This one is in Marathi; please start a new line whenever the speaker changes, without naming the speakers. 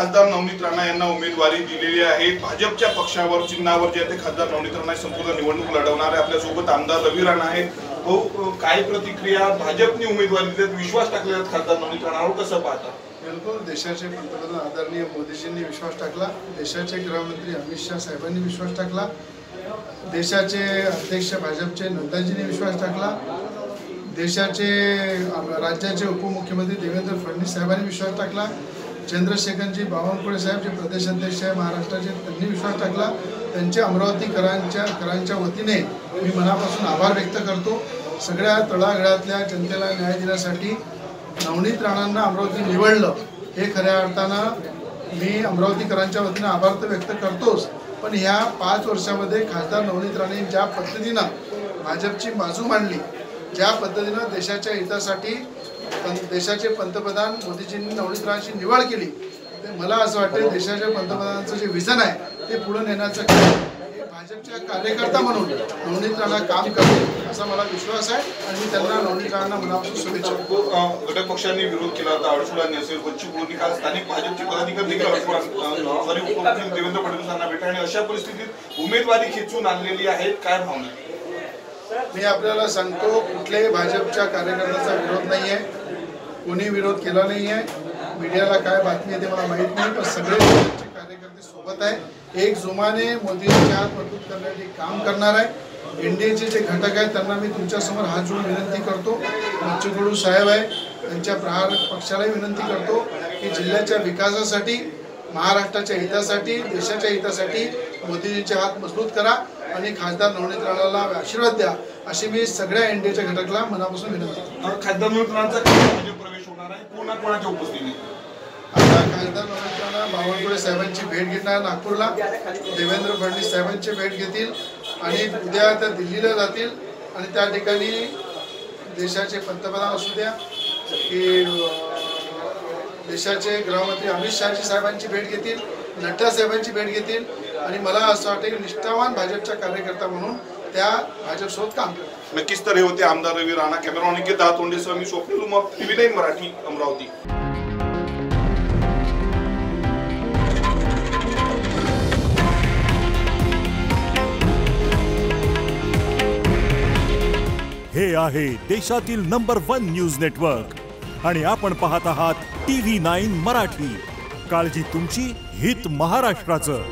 खासदार नवनीत राणा यांना उमेदवारी दिलेली आहे। भाजपच्या पक्षावर चिन्हावर जे ते खासदार नवनीत राणा संपूर्ण निवडणूक लढवणार आहे। आपल्या सोबत आमदार रवी राणा आहेत। काय प्रतिक्रिया? भाजपने उमेदवारी देत विश्वास टाकलेला खासदार नवनीत राणावर कसं पाहता?
बिलकुल, देशाचे पंतप्रधान आदरणीय मोदीजींनी विश्वास टाकला, देशाचे गृहमंत्री अमित शाह साहेबांनी विश्वास टाकला, देशाचे अध्यक्ष भाजपचे नड्डाजींनी विश्वास टाकला, देशाचे राज्याचे उपमुख्यमंत्री देवेंद्र फडणवीस साहेबांनी विश्वास टाकला, चंद्रशेखरजी बावनकुळे साहेब जे प्रदेश अध्यक्ष आहे महाराष्ट्राचे त्यांनी विश्वास टाकला। त्यांच्या अमरावतीकरांच्या वतीने मी मनापासून आभार व्यक्त करतो। सगळ्या तळागाळातल्या जनतेला न्याय देण्यासाठी नवनीत राणांना अमरावती निवडलं हे खऱ्या अर्थानं मी अमरावतीकरांच्या वतीने आभार तर व्यक्त करतोच, पण ह्या 5 वर्षामध्ये खासदार नवनीत राणे ज्या पद्धतीनं भाजपची बाजू मांडली, ज्या पद्धतीनं देशाच्या हितासाठी देशाचे पंतप्रधान मोदीजींनी नवनीत राणांची निवड केली, ते मला असं वाटतं देशाच्या पंतप्रधानांचं जे विजन आहे ते पुढे नेण्याचं भाजपच्या कार्यकर्ता म्हणून नवनीत राणा काम करतील असा मला विश्वास आहे आणि मी त्यांना नवनीत राणांना मनापासून शुभेच्छा देतो।
घटक पक्षांनी विरोध केला होता, अडसुळांनी असेल, बच्चू कडूंनी काल स्थानिक भाजपचे पदाधिकारी देखील उपमुख्यमंत्री देवेंद्र फडणवीस यांना भेटले आणि अशा परिस्थितीत उमेदवारी खेचून आणलेली आहेत, काय भावना?
मी आपल्याला सांगतो, कुठल्याही भाजपच्या कार्यकर्त्याचा विरोध नाही आहे, कोणी विरोध केला नाही आहे। मीडियाला काय बातमी आहे ते मला माहीत नाही, पण सगळे कार्यकर्ते सोबत आहे। एक जुमाने मोदींच्या हात मजबूत करण्यासाठी काम करणार आहे। एनडीएचे जे घटक आहेत त्यांना मी तुमच्यासमोर हात जोडून विनंती करतो, बच्चू कडू साहेब आहे त्यांच्या प्रहार पक्षालाही विनंती करतो की जिल्ह्याच्या विकासासाठी, महाराष्ट्राच्या हितासाठी, देशाच्या हितासाठी मोदीजींचे हात मजबूत करा आणि खासदार नवनीत राणाला आशीर्वाद द्या अशी मी सगळ्या एनडीएच्या घटकाला मनापासून विनंती करतो।
खासदार नवनीत राणांचा प्रवेश होणार आहे, कोणाच्या उपस्थितीत?
आता खासदार नवनीत राणा बावनकुळे साहेबांची भेट घेणार नागपूरला, देवेंद्र फडणवीस साहेबांची भेट घेतील आणि उद्या त्या दिल्लीला जातील आणि त्या ठिकाणी देशाचे पंतप्रधान असू द्या की देशाचे गृहमंत्री अमित शाह साहेबांची भेट घेतील, नड्डा साहेबांची भेट घेतील आणि मला असं वाटतं की निष्ठावान भाजपच्या कार्यकर्ता म्हणून त्या भाजपसोबत काम करतात।
नक्कीच तर हे होते आमदार रवी राणा। कॅमेरा निकेत दातोंडेसह मी स्वप्नील उमाप, TV9 मराठी, अमरावती।
हे आहे देशातील नंबर 1 न्यूज नेटवर्क आणि आपण पाहत आहात TV9 मराठी। काळजी तुमची, हित महाराष्ट्राचं।